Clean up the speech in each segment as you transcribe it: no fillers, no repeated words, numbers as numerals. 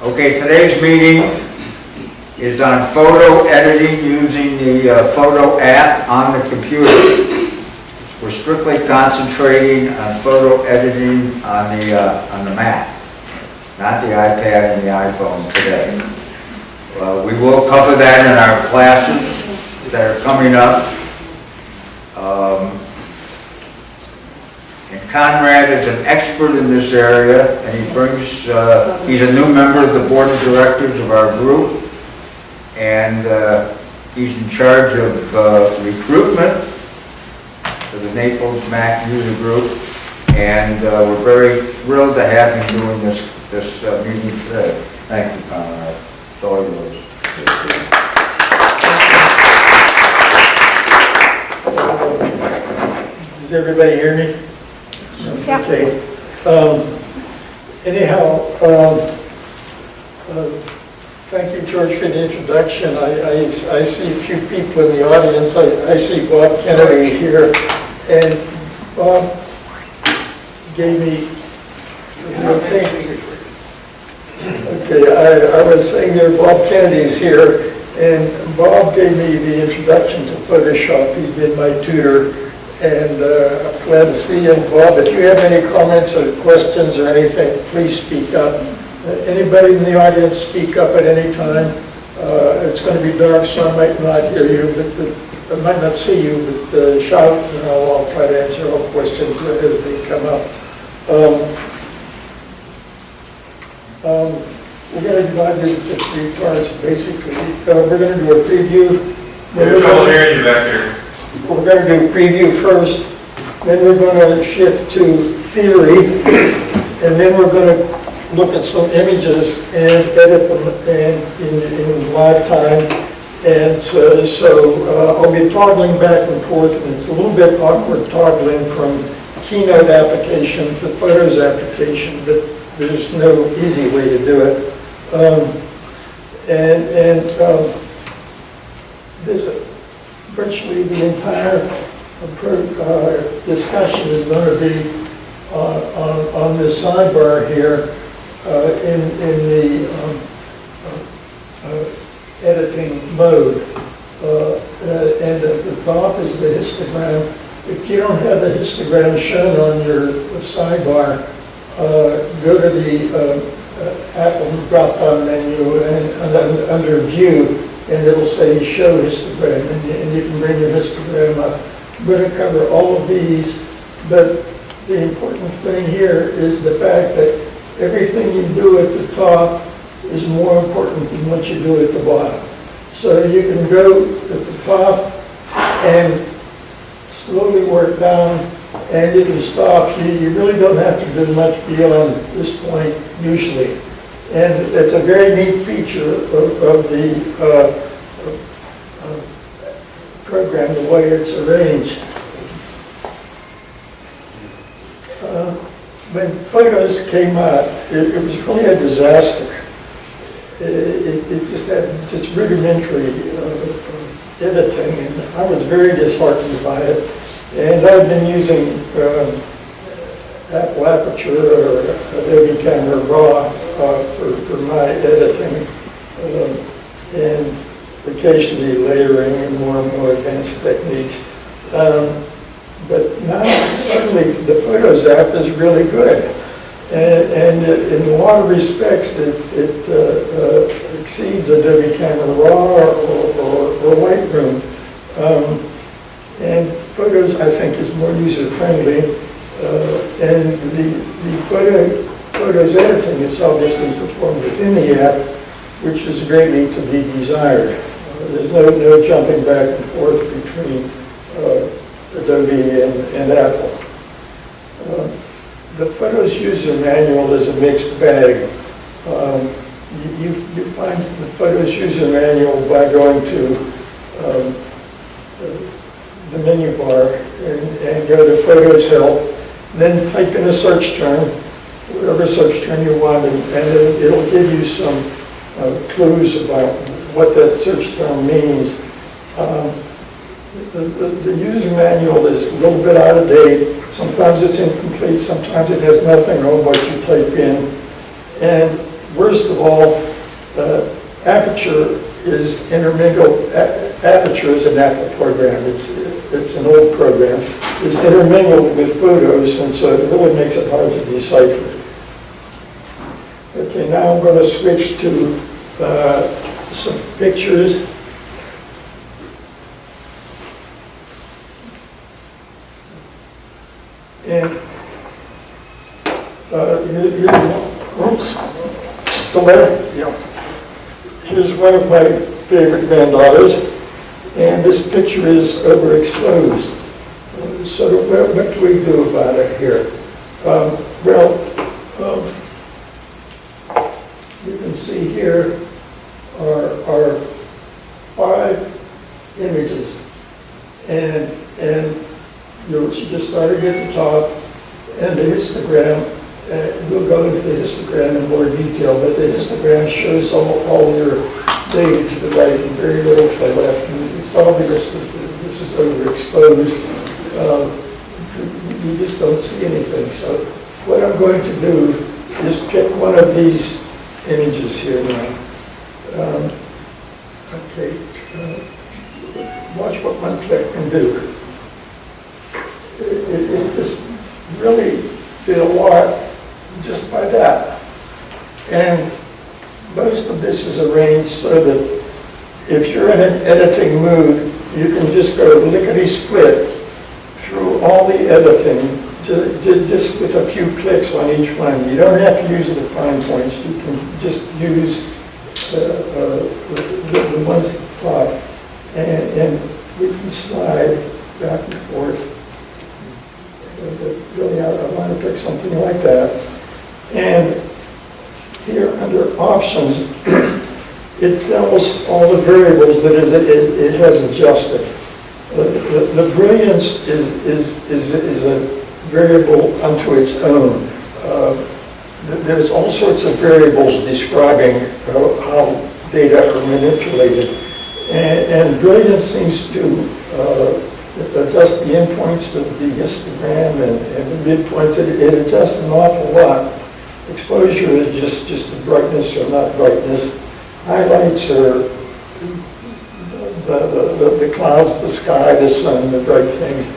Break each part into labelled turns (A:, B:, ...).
A: Okay, today's meeting is on photo editing using the photo app on the computer. We're strictly concentrating on photo editing on the Mac, not the iPad and the iPhone today. We will cover that in our classes that are coming up. And Conrad is an expert in this area, and he brings, he's a new member of the board of directors of our group, and he's in charge of recruitment for the Naples Mac user group, and we're very thrilled to have him doing this meeting today. Thank you, Conrad. It's all yours.
B: Does everybody hear me?
C: Yeah.
B: Okay. Anyhow, thank you, George, for the introduction. I see a few people in the audience. I see Bob Kennedy here, and Bob gave me. Okay, I was saying there, Bob Kennedy's here, and Bob gave me the introduction to Photoshop. He's been my tutor. And I'm glad to see you. Bob, if you have any comments or questions or anything, please speak up. Anybody in the audience, speak up at any time. It's going to be dark, so I might not hear you, but I might not see you, but shout, and I'll try to answer all questions as they come up. We're going to divide this into 3 parts, basically. We're going to do a preview.
D: We're trouble hearing you back here.
B: We're going to do preview first, then we're going to shift to theory, and then we're going to look at some images and edit them in live time. And so I'll be toggling back and forth, and it's a little bit awkward toggling from Keynote application to Photos application, but there's no easy way to do it. This virtually the entire discussion is going to be on this sidebar here in the editing mode. And at the top is the histogram. If you don't have the histogram shown on your sidebar, go to the Apple drop-down menu and under View, and it'll say show histogram, and you can bring your histogram up. I'm going to cover all of these, but the important thing here is the fact that everything you do at the top is more important than what you do at the bottom. So you can go at the top and slowly work down, and you can stop. You really don't have to do much beyond this point usually. And it's a very neat feature of the program, the way it's arranged. When Photos came out, it was really a disaster. It just had just rudimentary editing, and I was very disheartened by it. And I've been using Apple Aperture or Adobe Camera Raw for my editing, and occasionally layering and more advanced techniques. But now suddenly the Photos app is really good, and in a lot of respects it exceeds Adobe Camera Raw or Lightroom. And Photos, I think, is more user-friendly, and the Photos editing is obviously performed within the app, which is greatly to be desired. There's no jumping back and forth between Adobe and Apple. The Photos user manual is a mixed bag. You find the Photos user manual by going to the menu bar and go to Photos Help, then type in a search term, whatever search term you want, and it'll give you some clues about what that search term means. The user manual is a little bit out of date. Sometimes it's incomplete, sometimes it has nothing on what you type in. And worst of all, Aperture is intermingled. Aperture is an Apple program. It's an old program. It's intermingled with photos, and so it really makes it hard to decipher. Okay, now I'm going to switch to some pictures. And still there? Yeah. Here's one of my favorite granddaughters, and this picture is overexposed. So what do we do about it here? You can see here are 5 images, and you just started at the top, and the histogram. We'll go into the histogram in more detail, but the histogram shows all your data to the right and very little to the left. And it's obvious that this is overexposed. You just don't see anything. So what I'm going to do is pick one of these images here now. Okay. Watch what one click can do. It just really did a lot just by that. And most of this is arranged so that if you're in an editing mood, you can just go lickety-split through all the editing just with a few clicks on each one. You don't have to use the fine points. You can just use the ones at the top. And we can slide back and forth. Really, I want to pick something like that. And here under options, it tells all the variables that it has adjusted. The brilliance is a variable unto its own. There's all sorts of variables describing how data are manipulated. And brilliance seems to adjust the endpoints of the histogram and the midpoints. It adjusts an awful lot. Exposure is just the brightness or not brightness. Highlights are the clouds, the sky, the sun, the bright things.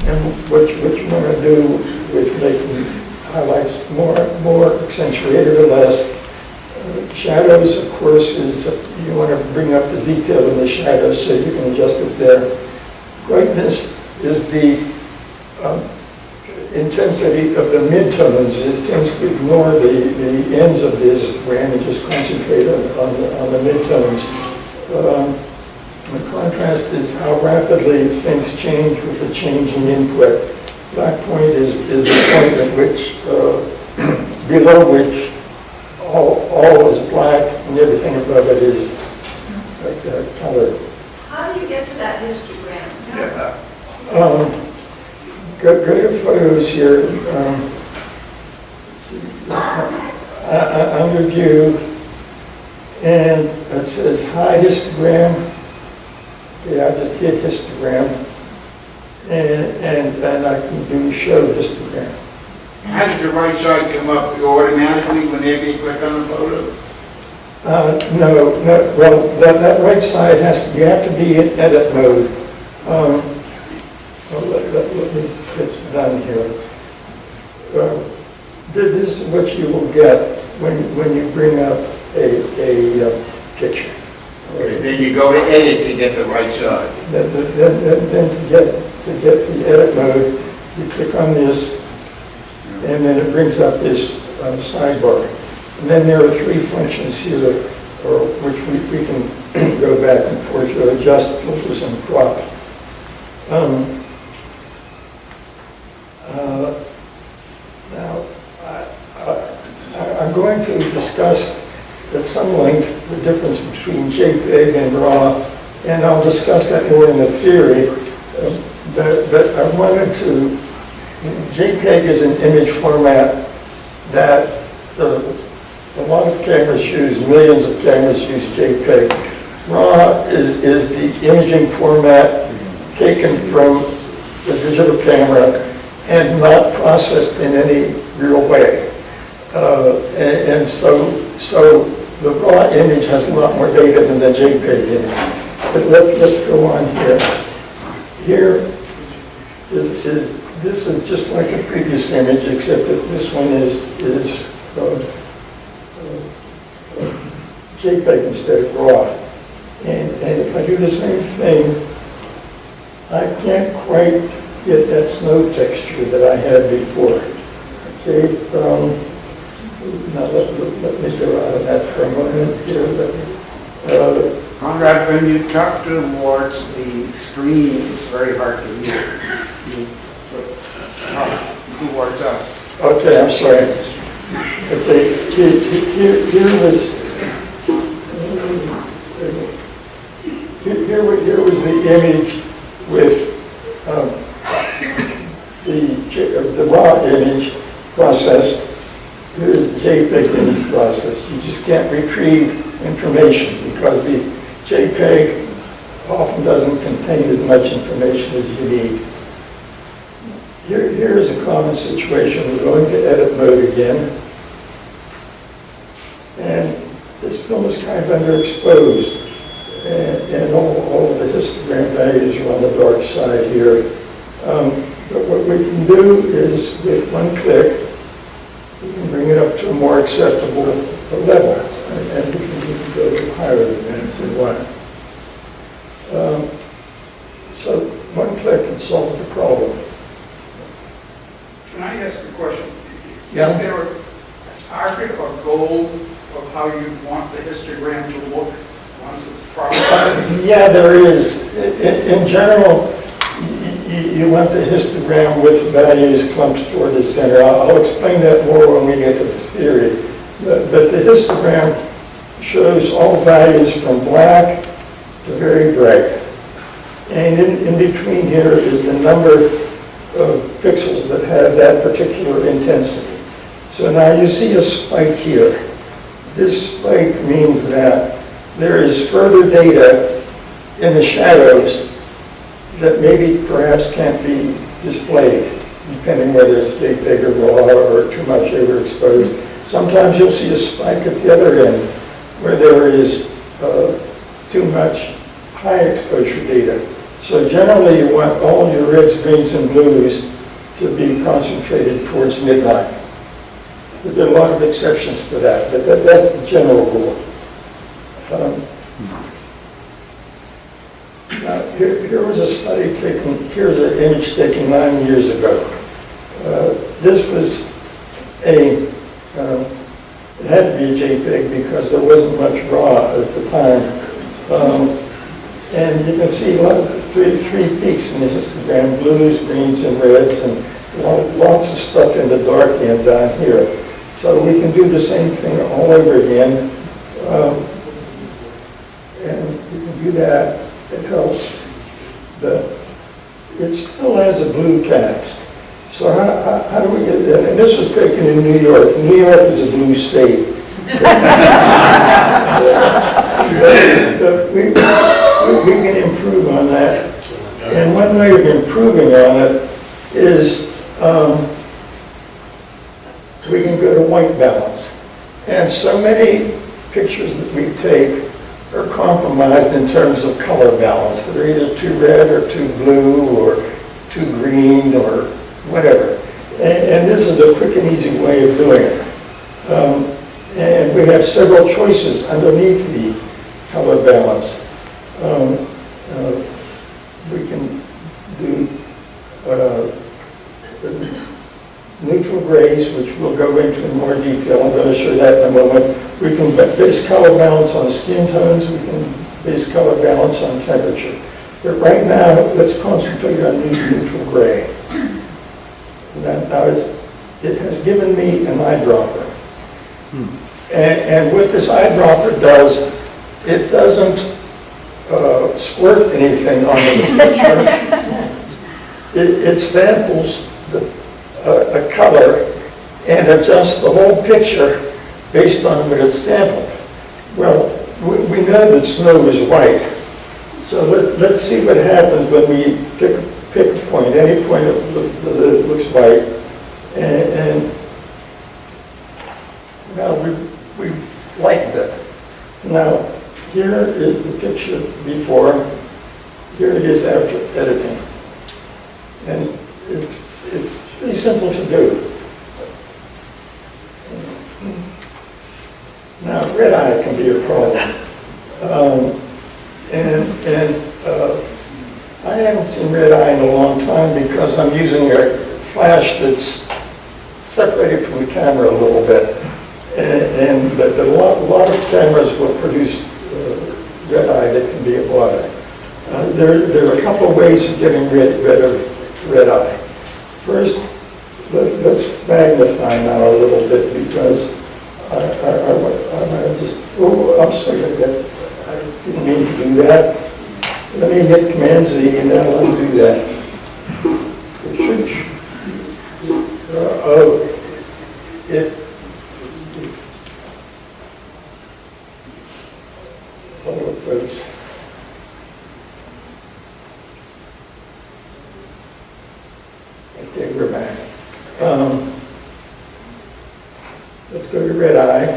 B: And what you want to do with making highlights more accentuated or less. Shadows, of course, is you want to bring up the detail in the shadows so you can adjust it there. Brightness is the intensity of the midtones. It tends to ignore the ends of this histogram and just concentrate on the midtones. The contrast is how rapidly things change with the changing input. Black point is the point at which, below which all is black and everything above it is colored.
C: How do you get to that histogram?
B: Go to photos here. Under view, and it says hide histogram. Okay, I just hit histogram, and I can do show histogram.
E: How does the right side come up automatically whenever you click on the photo?
B: No. Well, that right side you have to be in edit mode. So let me get done here. This is what you will get when you bring up a picture.
E: Okay, then you go to edit to get the right side.
B: Then to get the edit mode, you click on this, and then it brings up this sidebar. And then there are 3 functions here, which we can go back and forth to adjust filters and crop. Now, I'm going to discuss at some length the difference between JPEG and RAW, and I'll discuss that more in the theory. But I wanted to, JPEG is an image format that a lot of cameras use, millions of cameras use JPEG. RAW is the imaging format taken from the digital camera and not processed in any real way. And so so the raw image has a lot more data than the JPEG image. But let's go on here. Here this is just like the previous image, except that this one is JPEG instead of raw. And if I do the same thing, I can't quite get that snow texture that I had before. Okay, now let me go out of that for a moment here.
E: Conrad, when you talk towards the extreme, it's very hard to hear. You talk towards us.
B: Okay, I'm sorry. Okay, here was the image with the raw image processed. Here's the JPEG image processed. You just can't retrieve information because the JPEG often doesn't contain as much information as you need. Here is a common situation. We're going to edit mode again. And this film is kind of underexposed. And all of the histogram values are on the dark side here. But what we can do is, with one click, we can bring it up to a more acceptable level. And we can go higher than that if we want. So one click can solve the problem.
F: Can I ask a question?
B: Yeah.
F: Is there a target or goal of how you want the histogram to look once it's processed?
B: Yeah, there is. In general, you want the histogram with values clumped toward the center. I'll explain that more when we get to the theory. But the histogram shows all values from black to very bright. And in between here is the number of pixels that have that particular intensity. So now you see a spike here. This spike means that there is further data in the shadows that maybe perhaps can't be displayed, depending whether it's JPEG or RAW or too much overexposed. Sometimes you'll see a spike at the other end where there is too much high exposure data. So generally you want all your reds, greens, and blues to be concentrated towards midline. But there are a lot of exceptions to that, but that's the general rule. Now, here was a study taken, here's an image taken 9 years ago. This was it had to be a JPEG because there wasn't much RAW at the time. And you can see three peaks in the histogram, blues, greens, and reds, and lots of stuff in the dark end down here. So we can do the same thing all over again. And we can do that. It helps. It still has a blue cast. So how do we get that? And this was taken in New York. New York is a blue state. But we can improve on that. And one way of improving on it is we can go to white balance. And so many pictures that we take are compromised in terms of color balance. They're either too red or too blue or too green or whatever. And this is a quick and easy way of doing it. And we have several choices underneath the color balance. We can do neutral grays, which we'll go into in more detail. I'm going to show that in a moment. We can base color balance on skin tones. We can base color balance on temperature. But right now, let's concentrate on neutral gray. Now it has given me an eyedropper. And what this eyedropper does, it doesn't squirt anything onto the picture. It samples a color and adjusts the whole picture based on what it's sampled. Well, we know that snow is white. So let's see what happens when we pick a point, any point that looks white. And now like that. Now, here is the picture before, here it is after editing. And it's pretty simple to do. Now, red eye can be a problem. I haven't seen red eye in a long time because I'm using a flash that's separated from the camera a little bit. But a lot of cameras will produce red eye that can be a bother. There are a couple of ways of getting rid of red eye. First, let's magnify now a little bit because I just, oh, I'm sorry, I didn't mean to do that. Let me hit Command Z and that'll undo that. It should, folks. Okay, we're back. Let's go to red eye.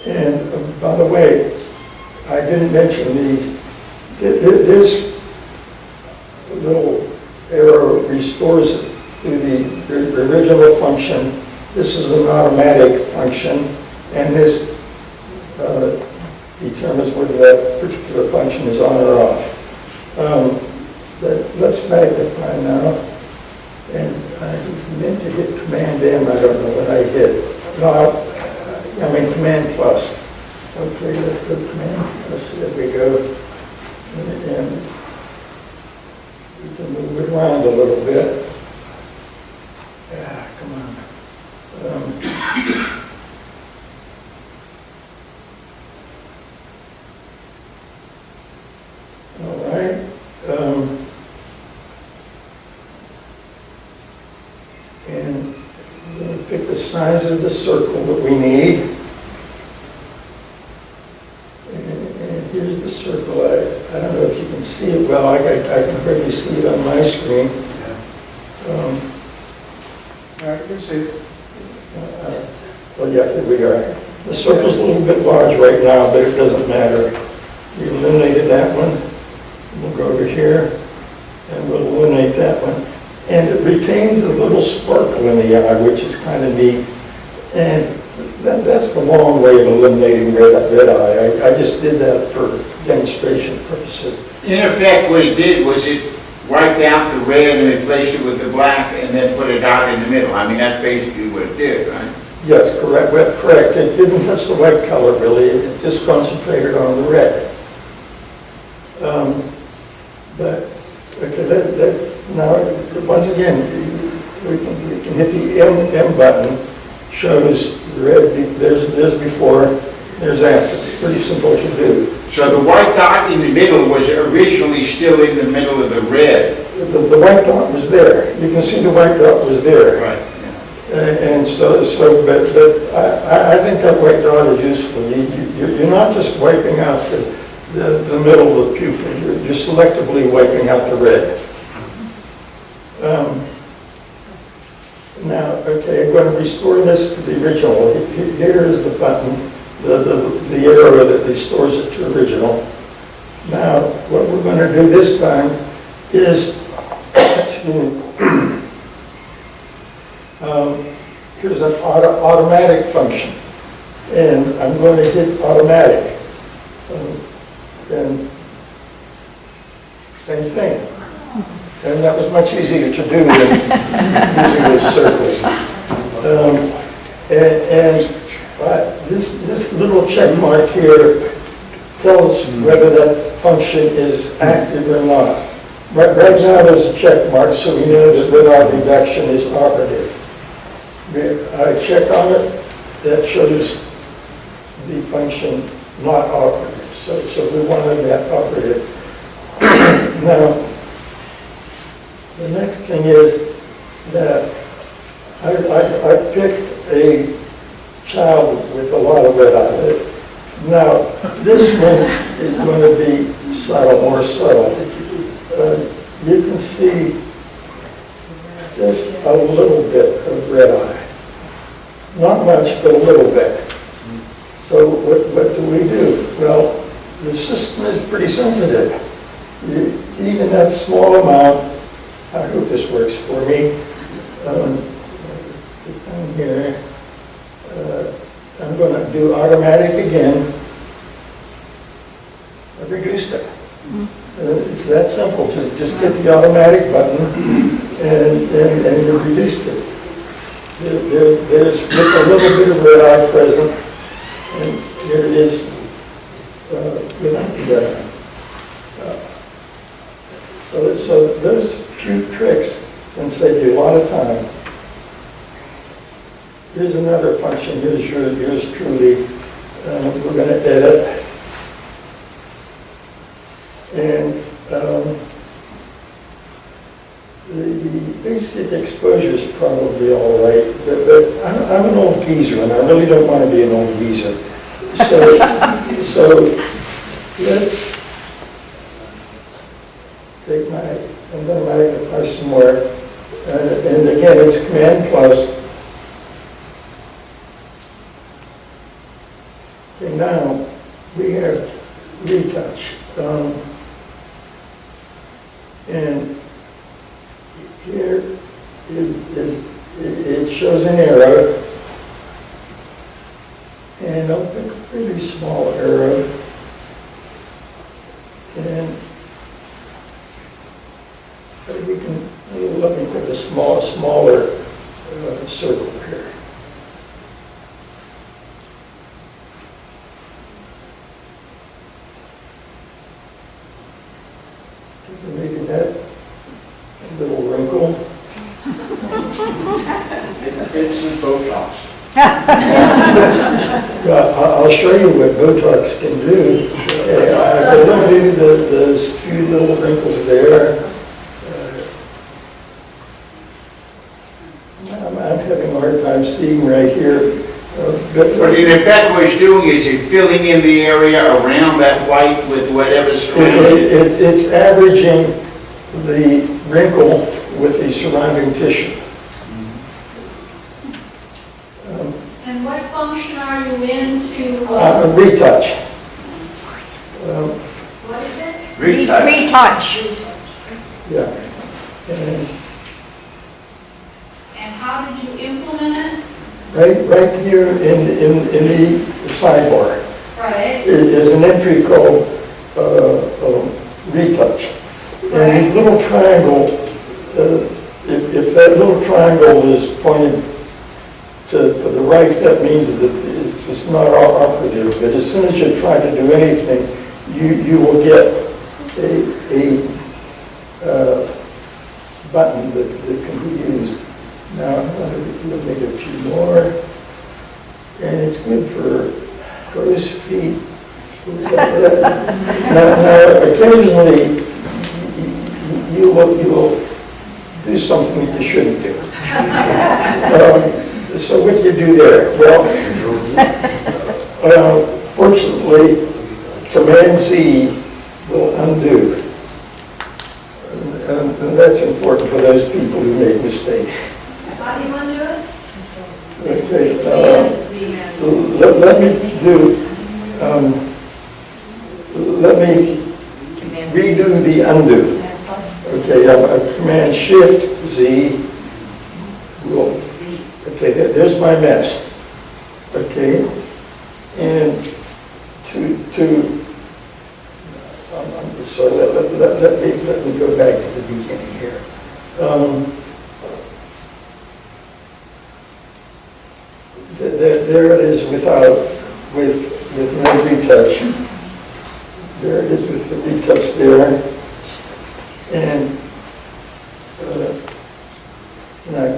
B: And by the way, I didn't mention these. This little arrow restores it to the original function. This is an automatic function, and this determines whether that particular function is on or off. Let's magnify now. And I meant to hit Command M, I don't know what I hit. No, I mean Command plus. Okay, let's go Command plus, there we go. And we can move it around a little bit. Yeah, come on. All right. And we're going to pick the size of the circle that we need. And here's the circle. I don't know if you can see it well. I can barely see it on my screen.
F: I can see it.
B: Well, yeah, here we are. The circle's a little bit large right now, but it doesn't matter. We eliminated that one. We'll go over here, and we'll eliminate that one. And it retains a little sparkle in the eye, which is kind of neat. And that's the long way of eliminating red eye. I just did that for demonstration purposes.
A: In effect, what it did was it wiped out the red and replaced it with the black and then put it out in the middle. I mean, that's basically what it did, right?
B: Yes, correct. Well, correct. It didn't touch the white color, really. It just concentrated on the red. But, okay, that's, now, once again, we can hit the M button. Shows red, there's before, there's after. Pretty simple to do.
A: So the white dot in the middle was originally still in the middle of the red.
B: The white dot was there. You can see the white dot was there.
A: Right.
B: And but I think that white dot is useful. You're not just wiping out the middle of the pupil. You're selectively wiping out the red. Now, okay, I'm going to restore this to the original. Here is the button, the arrow that restores it to original. Now, what we're going to do this time is, excuse me, here's an automatic function. And I'm going to hit automatic. And same thing. And that was much easier to do than using those circles. This little check mark here tells whether that function is active or not. Right now there's a check mark, so we know that red eye reduction is operative. I check on it, that shows the function not operative. So we wanted that operative. Now, the next thing is that I picked a child with a lot of red eye. Now, this one is going to be subtle, more subtle. You can see just a little bit of red eye. Not much, but a little bit. So what do we do? Well, the system is pretty sensitive. Even that small amount, I hope this works for me. Down here, I'm going to do automatic again. I've reduced it. It's that simple. Just hit the automatic button and you've reduced it. There's with a little bit of red eye present, and here it is without the red eye. So those few tricks can save you a lot of time. Here's another function. Here's yours truly. We're going to edit. And the basic exposure is probably all right, but I'm an old geezer, and I really don't want to be an old geezer. So let's take I'm going to magnify some more. And again, it's Command plus. Okay, now we have retouch. And here it shows an arrow, and I'll pick a pretty small arrow, and we can let me put a smaller circle here. Maybe that little wrinkle.
E: It's some Botox.
B: I'll show you what Botox can do. I've eliminated those few little wrinkles there. I'm having a hard time seeing right here.
G: But in effect, what he's doing is he's filling in the area around that white with whatever's surrounding it.
B: It's averaging the wrinkle with the surrounding tissue.
C: And what function are you in to,
B: Retouch.
C: what is it?
H: Retouch.
B: Yeah. And
C: And how did you implement it?
B: right here in the sidebar
C: Right.
B: is an entry called retouch. And this little triangle, if that little triangle is pointed to the right, that means that it's not operative. But as soon as you try to do anything, you will get a button that can be used. Now, we'll make a few more, and it's good for crow's feet. Now, occasionally, you will do something that you shouldn't do. So what do you do there? Well, fortunately, Command Z will undo. And that's important for those people who make mistakes.
C: How do you undo it?
B: Okay, let me redo the undo. Okay, I Command Shift Z. Okay, there's my mess. Okay, and so let me go back to the beginning here. There it is with no retouch. There it is with the retouch there. And now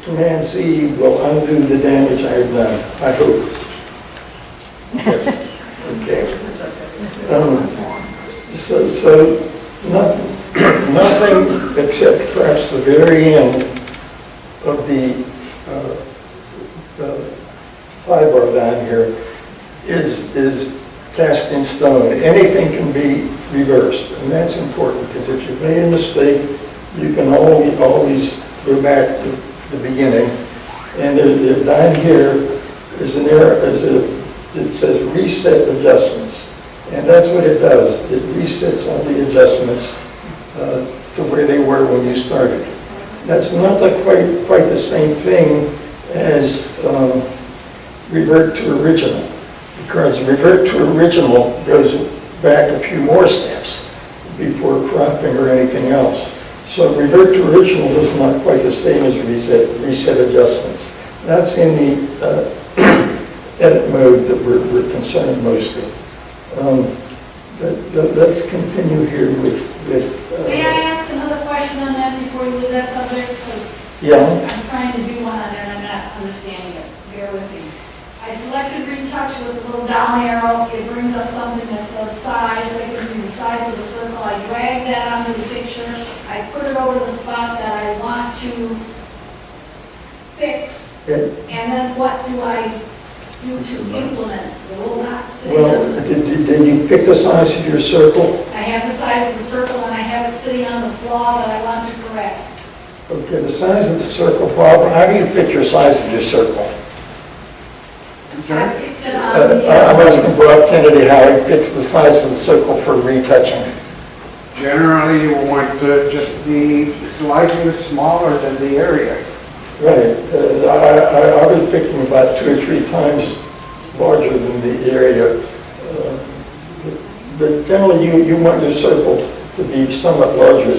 B: Command C will undo the damage I have done, I hope. Yes. Okay. So nothing except perhaps the very end of the sidebar down here is cast in stone. Anything can be reversed, and that's important, because if you've made a mistake, you can always go back to the beginning. And down here is a it says reset adjustments. And that's what it does. It resets all the adjustments to where they were when you started. That's not quite the same thing as revert to original, because revert to original goes back a few more steps before cropping or anything else. So revert to original is not quite the same as reset adjustments. That's in the edit mode that we're concerned most with. But let's continue here with
C: May I ask another question on that before you leave that subject? Because
B: yeah.
C: I'm trying to do one on there and I'm not understanding it. Bear with me. I selected retouch with a little down arrow. It brings up something that says size. I give you the size of the circle. I drag that onto the picture. I put it over the spot that I want to fix. And then what do I do to implement? It will not say.
B: Well, did you pick the size of your circle?
C: I have the size of the circle and I have it sitting on the flaw that I want to correct.
B: Okay, the size of the circle, Bob, how do you pick your size of your circle?
C: I picked it on the
B: I'm asking Bob Kennedy how he picks the size of the circle for retouching.
E: Generally, you want to just be slightly smaller than the area.
B: Right. I was picking about 2 or 3 times larger than the area. But generally, you want your circle to be somewhat larger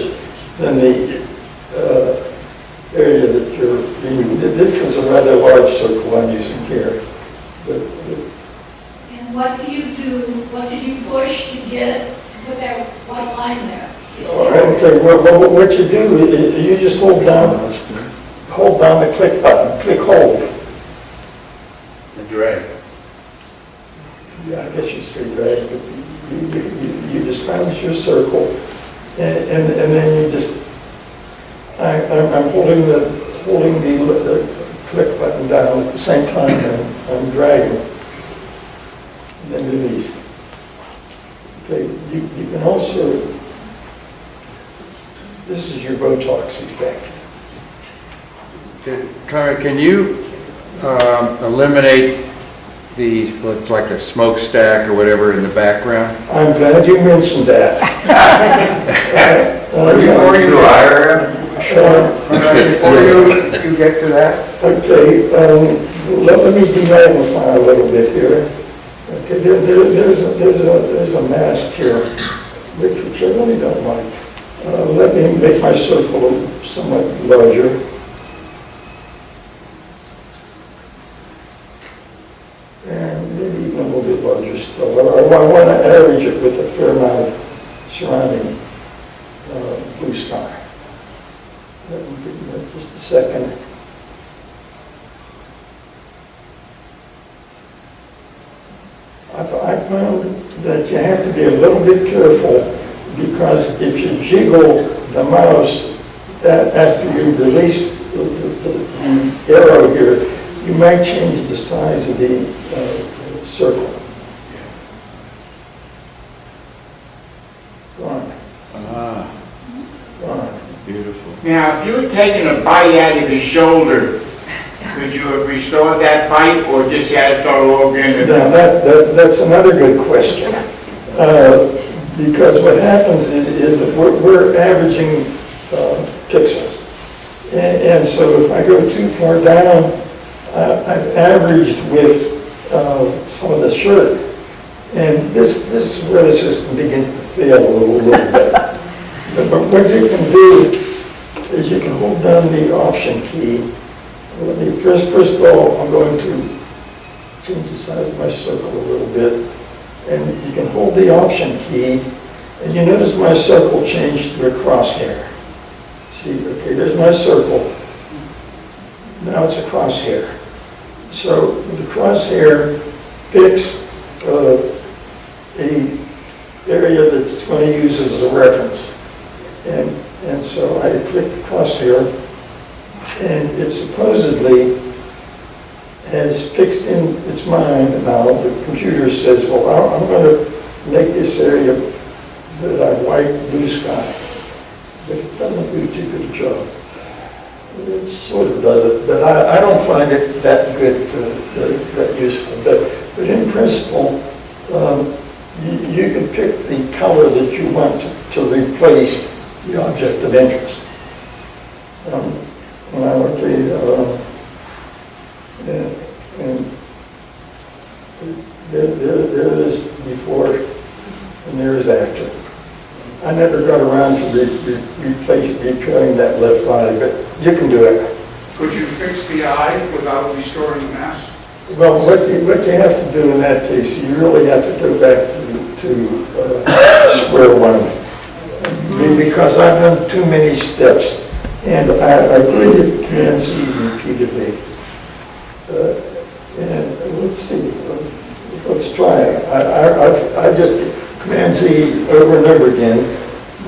B: than the area that you're using. This is a rather large circle I'm using here.
C: And what do you do, what did you push to get it, to put that white line there?
B: All right, okay, well, what you do, you just hold down the click button, click hold.
G: And drag.
B: Yeah, I guess you'd say drag, but you establish your circle, and then you just, I'm holding the click button down at the same time, and I'm dragging, and then release. Okay, you can also, this is your Botox effect.
H: Conrad, can you eliminate the, what's like a smokestack or whatever in the background?
B: I'm glad you mentioned that.
A: Before you hire him,
E: Before you get to that,
B: Okay, let me demagnify a little bit here. Okay, there's a mast here, which I really don't like. Let me make my circle somewhat larger. And maybe even a little bit larger still. I want to average it with a fair amount of surrounding blue sky. Let me give that just a second. I found that you have to be a little bit careful, because if you jiggle the mouse after you release the arrow here, you might change the size of the circle. Gone. Gone.
H: Beautiful.
G: Now, if you had taken a bite out of his shoulder, could you have restored that bite, or just had it all over again?
B: Now, that's another good question. Because what happens is that we're averaging pixels. And so if I go too far down, I've averaged with some of the shirt. And this is where the system begins to fail a little bit. But what you can do is you can hold down the Option key. Let me, first of all, I'm going to change the size of my circle a little bit. And you can hold the Option key, and you notice my circle changed to a crosshair. See, okay, there's my circle. Now it's a crosshair. So the crosshair picks a area that's going to use as a reference. And so I click the crosshair, and it supposedly has fixed in its mind now. The computer says, well, I'm going to make this area that I white blue sky. But it doesn't do too good a job. It sort of does it, but I don't find it that good, that useful. But But in principle, you can pick the color that you want to replace the object of interest. Now, okay, and there is before and there is after. I never got around to repairing that left eye, but you can do it.
F: Could you fix the eye without restoring the mask?
B: Well, what you have to do in that case, you really have to go back to square one. Because I've done too many steps, and I agree with Command Z repeatedly. And let's see, let's try it. I just, Command Z over and over again,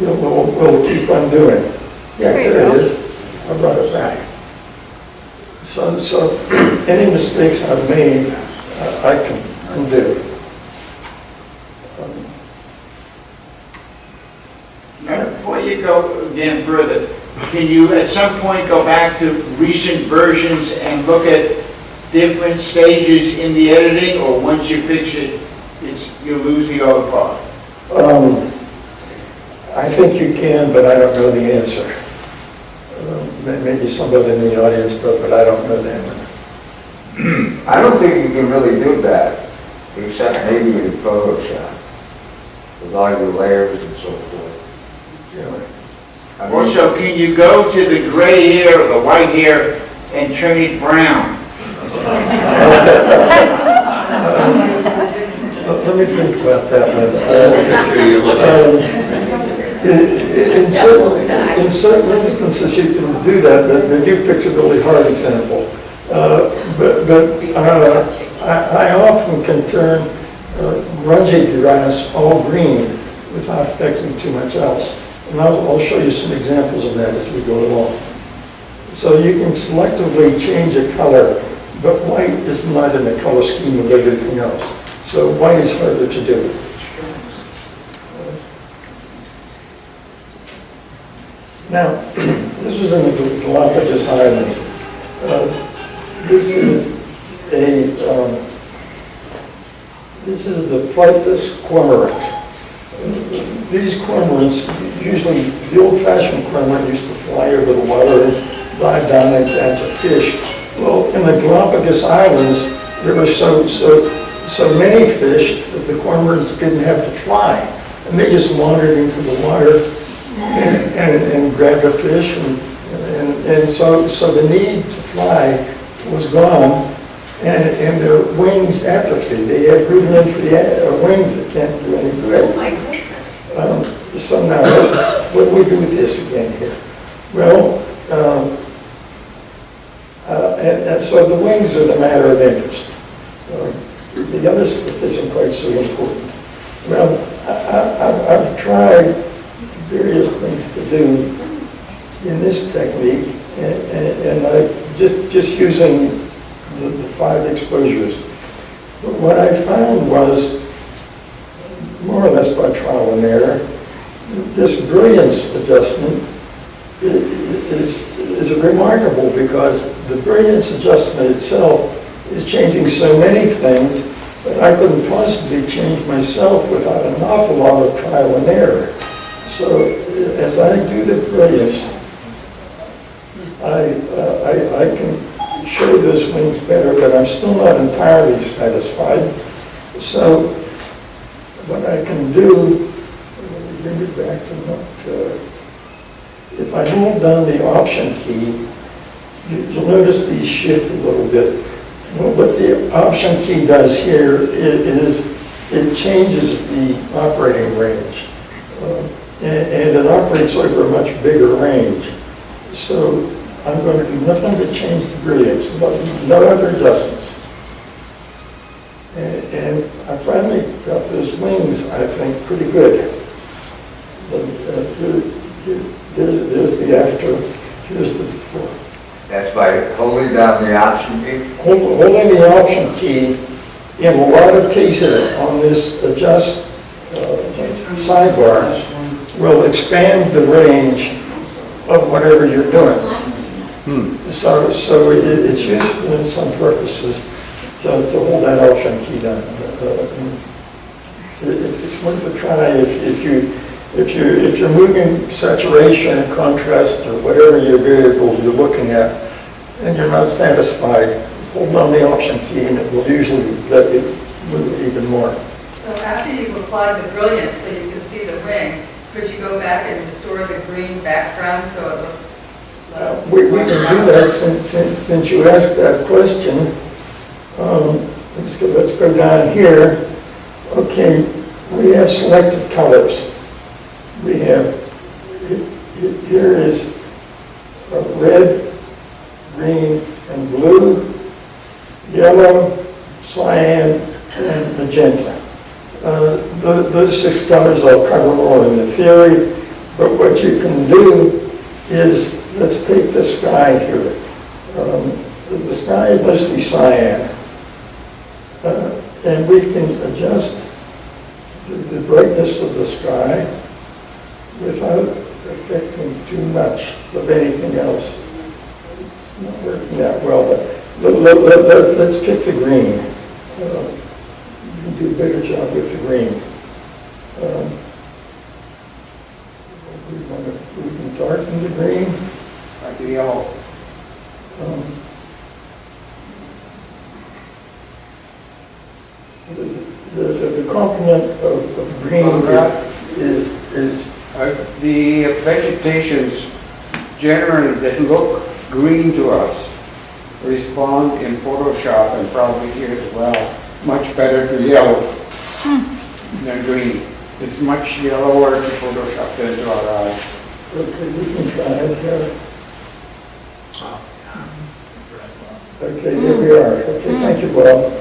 B: we'll keep on doing. Yeah, there it is. I brought it back. So any mistakes I've made, I can undo.
G: Now, before you go again further, can you at some point go back to recent versions and look at different stages in the editing, or once you fix it, you lose the other part?
B: I think you can, but I don't know the answer. Maybe somebody in the audience does, but I don't know that.
A: I don't think you can really do that, except maybe in Photoshop, with all your layers and so forth.
B: You know.
A: I mean,
G: Also, can you go to the gray hair or the white hair and turn it brown?
B: Let me think about that one. In certain instances, you can do that, but you picked a really hard example. I often can turn grungy grass all green without affecting too much else. And I'll show you some examples of that as we go along. So you can selectively change a color, but white is not in the color scheme of everything else. So white is harder to do. Now, this was in the Galapagos Island. This is the flightless cormorant. These cormorants, usually the old-fashioned cormorant used to fly over the water and dive down and catch a fish. Well, in the Galapagos Islands, there were so many fish that the cormorants didn't have to fly, and they just wandered into the water and grabbed a fish, and so the need to fly was gone, and their wings atrophied. They have rudimentary wings that can't do any good. So now, what do we do with this again here? Well, and so the wings are the matter of interest. The other stuff isn't quite so important. Well, I've tried various things to do in this technique, and I just using the 5 exposures. But what I found was, more or less by trial and error, this brilliance adjustment is remarkable, because the brilliance adjustment itself is changing so many things that I couldn't possibly change myself without an awful lot of trial and error. So as I do the brilliance, I can show those wings better, but I'm still not entirely satisfied. So what I can do, let me bring it back to what, if I hold down the Option key, you'll notice these shift a little bit. Well, what the Option key does here is it changes the operating range. And it operates over a much bigger range. So I'm going to do nothing but change the brilliance, no other adjustments. And I finally got those wings, I think, pretty good. There's the after, here's the before.
A: That's by holding down the Option key?
B: Holding the Option key, in a lot of cases on this adjust sidebar, will expand the range of whatever you're doing. So it's useful in some purposes to hold that option key down. It's worth a try if you're moving saturation, contrast, or whatever your variable you're looking at, and you're not satisfied, hold down the option key and it will usually let you move even more.
I: So after you've applied the brilliance so you can see the ring, could you go back and restore the green background so it looks less?
B: We can do that since you asked that question. Let's go down here. Okay, we have selected colors. We have, here is red, green, and blue, yellow, cyan, and magenta. Those 6 colors I'll cover more in the theory, but what you can do is, let's take the sky here. The sky is mostly cyan. And we can adjust the brightness of the sky without affecting too much of anything else. It's not working that well, but let's pick the green. You can do a better job with the green. We can darken the green.
E: Like the yellow.
B: The complement of green is
H: The vegetations generally that look green to us respond in Photoshop and probably here as well, much better to yellow than green. It's much yellower to Photoshop than to our eyes.
B: okay, we can try it here. Okay, there we are. Okay, thank you, Bob.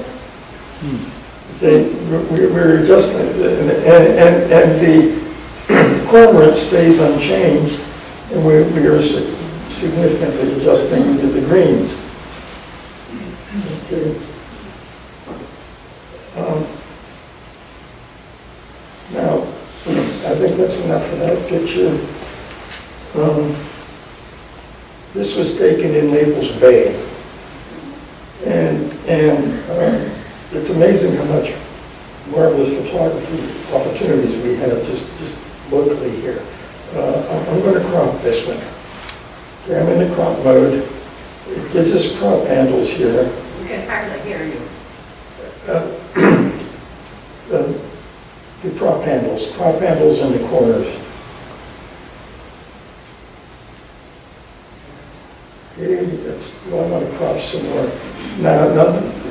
B: We're adjusting, and the cormorant stays unchanged, and we are significantly adjusting into the greens. Okay. Now, I think that's enough for that picture. This was taken in Naples Bay, and it's amazing how much marvelous photography opportunities we have just locally here. I'm going to crop this one. Okay, I'm in the crop mode. It gives us crop handles here.
I: We can hardly hear you.
B: The crop handles in the corners. Okay, well, I'm going to crop some more. Now,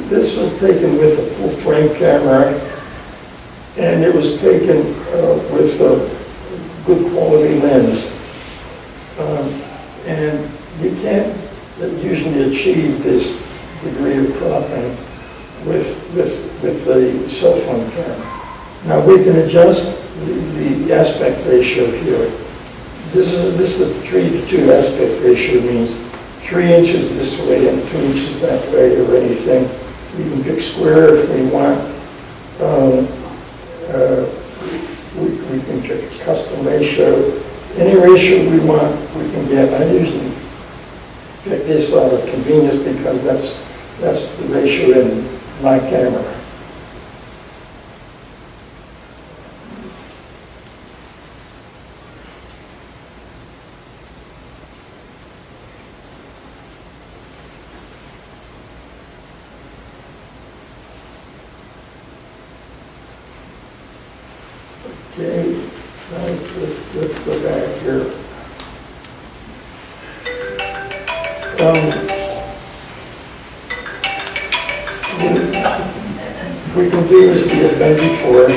B: this was taken with a full frame camera, and it was taken with a good quality lens. And you can't usually achieve this degree of cropping with a cell phone camera. Now we can adjust the aspect ratio here. This is 3:2 aspect ratio, means 3 inches this way and 2 inches that way, or anything. We can pick square if we want. We can pick custom ratio. Any ratio we want, we can get. I usually pick this out of convenience because that's the ratio in my camera. Okay, now let's go back here. We can do as we have done before.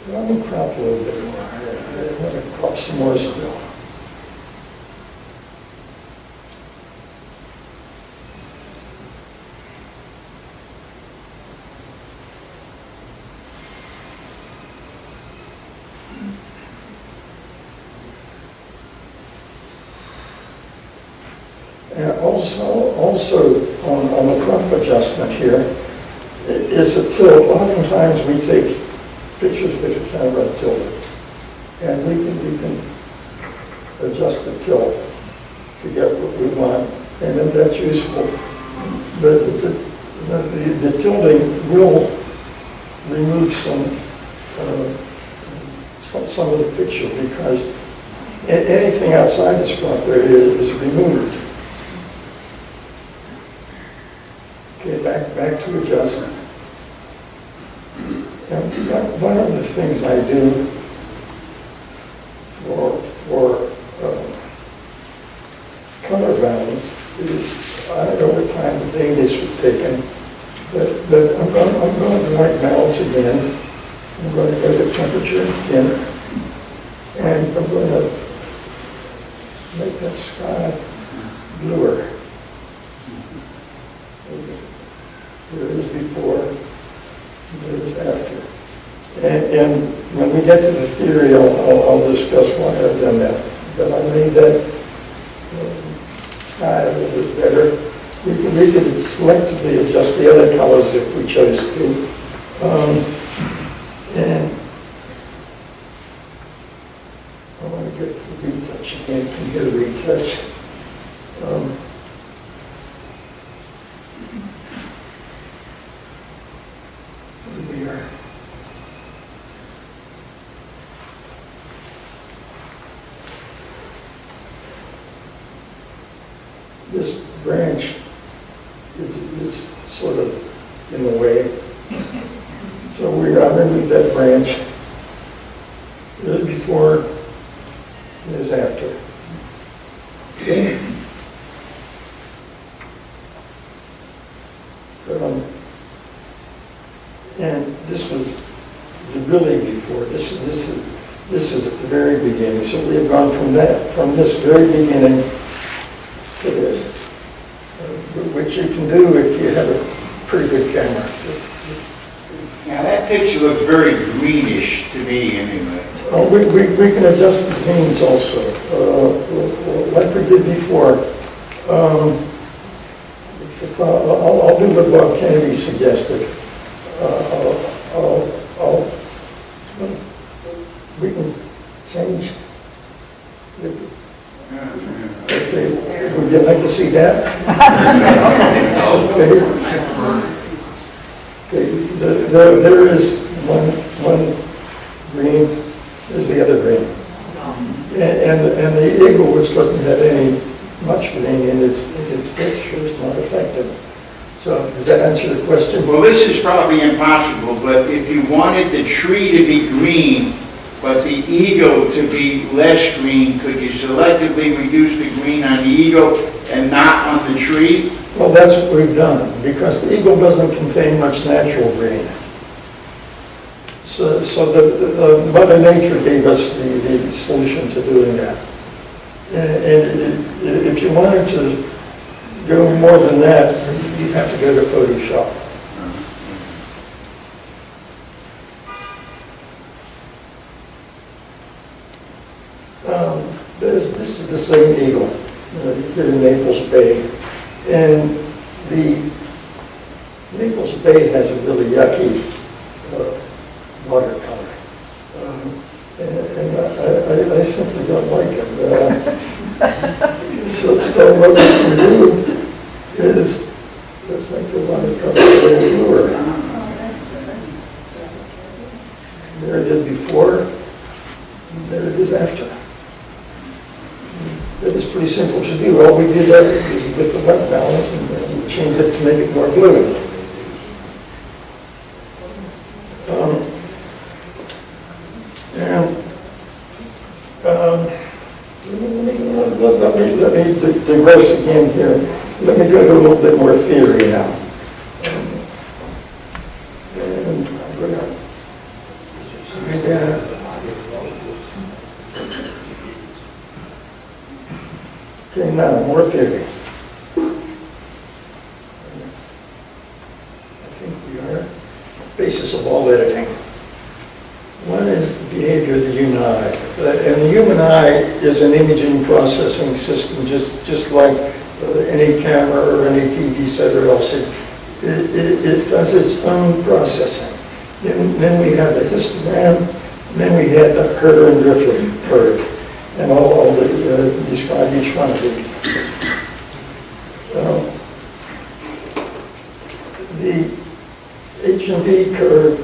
B: Let me crop a little bit more. I want to crop some more still. And also on the crop adjustment here is a tilt. Oftentimes we take pictures with the camera tilted. And we can adjust the tilt to get what we want, and then that's useful. The tilting will remove some of the picture, because anything outside this front there is removed. Okay, back to adjust. And one of the things I do for color balance is, I don't know what time of day this was taken, but I'm going to white balance again. I'm going to go to temperature again, and I'm going to make that sky bluer. There it is before, there it is after. And when we get to the theory, I'll discuss why I've done that. But I made that sky a little bit better. We could selectively adjust the other colors if we chose to. And I want to get to the retouch again. Can hear retouch. Here we are. This branch is sort of in the way. So I removed that branch. There's before, there's after. Okay. And this was really before. This is at the very beginning. So we have gone from this very beginning to this, which you can do if you have a pretty good camera.
G: Now, that picture looks very greenish to me, anyway.
B: We can adjust the greens also, like we did before. I'll do what Bob Kennedy suggested. We can change. Okay, would you like to see that? Okay, there is one green, there's the other green. And the eagle, which doesn't have much green in its texture, is not affected. So does that answer your question?
G: Well, this is probably impossible, but if you wanted the tree to be green, but the eagle to be less green, could you selectively reduce the green on the eagle and not on the tree?
B: Well, that's what we've done, because the eagle doesn't contain much natural green. So the Mother Nature gave us the solution to doing that. And if you wanted to go more than that, you'd have to go to Photoshop. This is the same eagle here in Naples Bay. And the Naples Bay has a really yucky watercolor. And I simply don't like it. So what we can do is, let's make the watercolor a little bluer. There it is before, and there it is after. That is pretty simple to do. All we did is with the white balance and change it to make it more blue. Let me digress again here. Let me go to a little bit more theory now. And I'm going to okay, now more theory. I think we are basis of all editing. One is the behavior of the human eye. And the human eye is an imaging processing system, just like any camera or any TV set or else. It does its own processing. Then we have the histogram, and then we had the Herter and Griffin curve, and all describe each one of these. The H&D curve,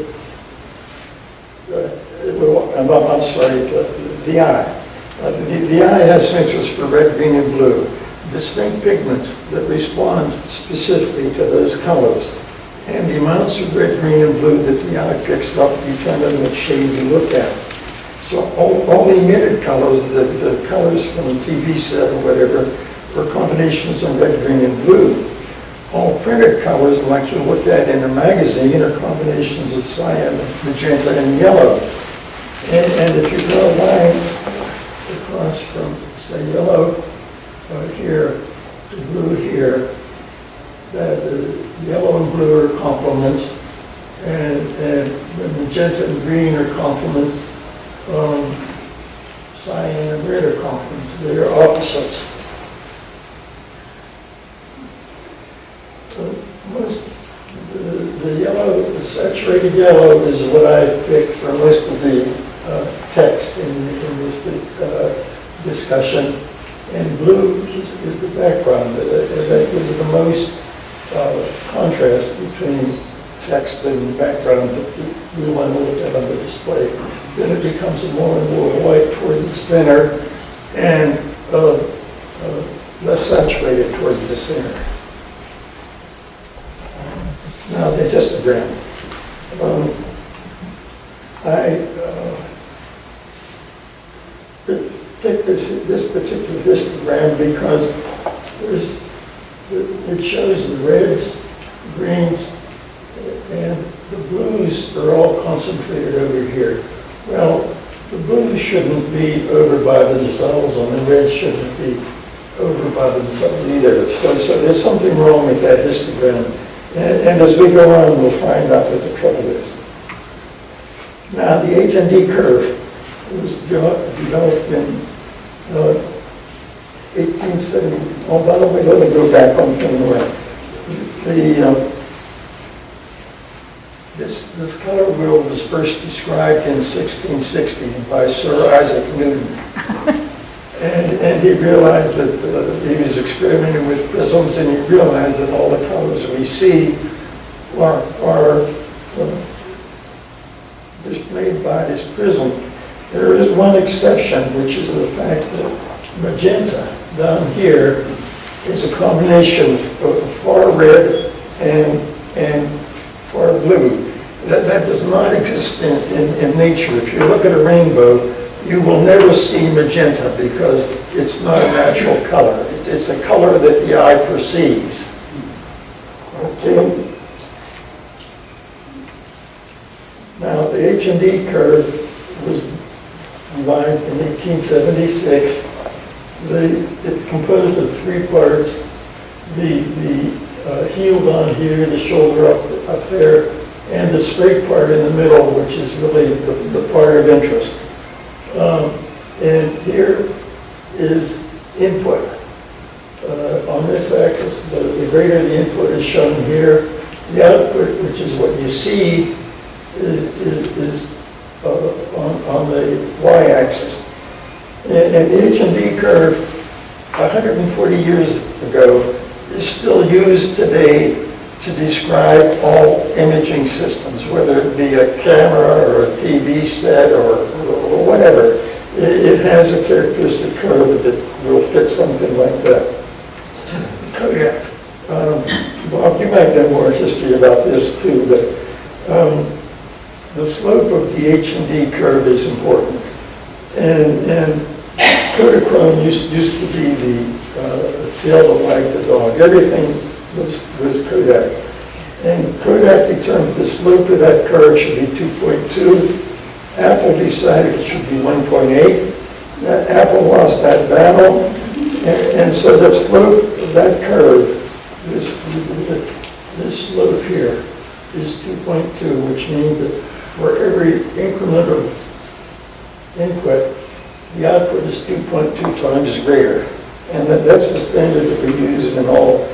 B: I'm sorry, the eye. The eye has sensors for red, green, and blue, distinct pigments that respond specifically to those colors. And the amounts of red, green, and blue that the eye picks up determine what shade you look at. So all emitted colors, the colors from a TV set or whatever, are combinations of red, green, and blue. All printed colors, like you look at in a magazine, are combinations of cyan, magenta, and yellow. And if you draw a line across from, say, yellow here to blue here, that the yellow and blue are complements, and the magenta and green are complements, cyan and red are complements. They are opposites. The yellow, the saturated yellow is what I picked for most of the text in this discussion, and blue is the background. That gives the most contrast between text and background that we want to look at on the display. Then it becomes more and more white towards the center and less saturated towards the center. Now, the histogram. I picked this particular histogram because it shows the reds, greens, and the blues are all concentrated over here. Well, the blues shouldn't be over by themselves, and the reds shouldn't be over by themselves either. So there's something wrong with that histogram. And as we go on, we'll find out what the trouble is. Now, the H&D curve was developed in 1870. Oh, by the way, let me go back one thing more. This color wheel was first described in 1660 by Sir Isaac Newton. And he realized that he was experimenting with prisms, and he realized that all the colors we see are displayed by this prism. There is one exception, which is the fact that magenta down here is a combination of far red and far blue. That does not exist in nature. If you look at a rainbow, you will never see magenta because it's not a natural color. It's a color that the eye perceives. Okay. Now, the H&D curve was devised in 1876. It's composed of three parts. The heel down here, the shoulder up there, and the straight part in the middle, which is really the part of interest. And here is input. On this axis, the greater the input is shown here. The output, which is what you see, is on the y-axis. And the H&D curve, 140 years ago, is still used today to describe all imaging systems, whether it be a camera or a TV set or whatever. It has a characteristic curve that will fit something like that. Kodak. Bob, you might know more history about this too, but the slope of the H&D curve is important. And Kodachrome used to be the tail that wagged the dog. Everything was Kodak. And Kodak determined the slope of that curve should be 2.2. Apple decided it should be 1.8. Apple lost that battle. And so the slope of that curve, this slope here, is 2.2, which means that for every increment of input, the output is 2.2 times greater. And that's the standard that we use in all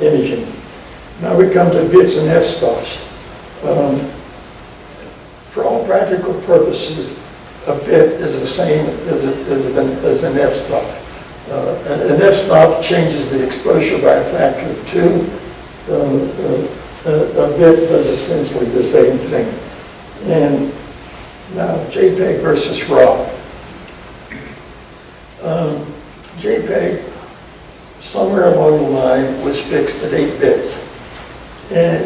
B: imaging. Now we come to bits and f-stops. practical purposes, a bit is the same as an f-stop. An f-stop changes the exposure by a factor of 2. A bit does essentially the same thing. And now JPEG versus RAW. JPEG, somewhere along the line, was fixed at 8 bits. And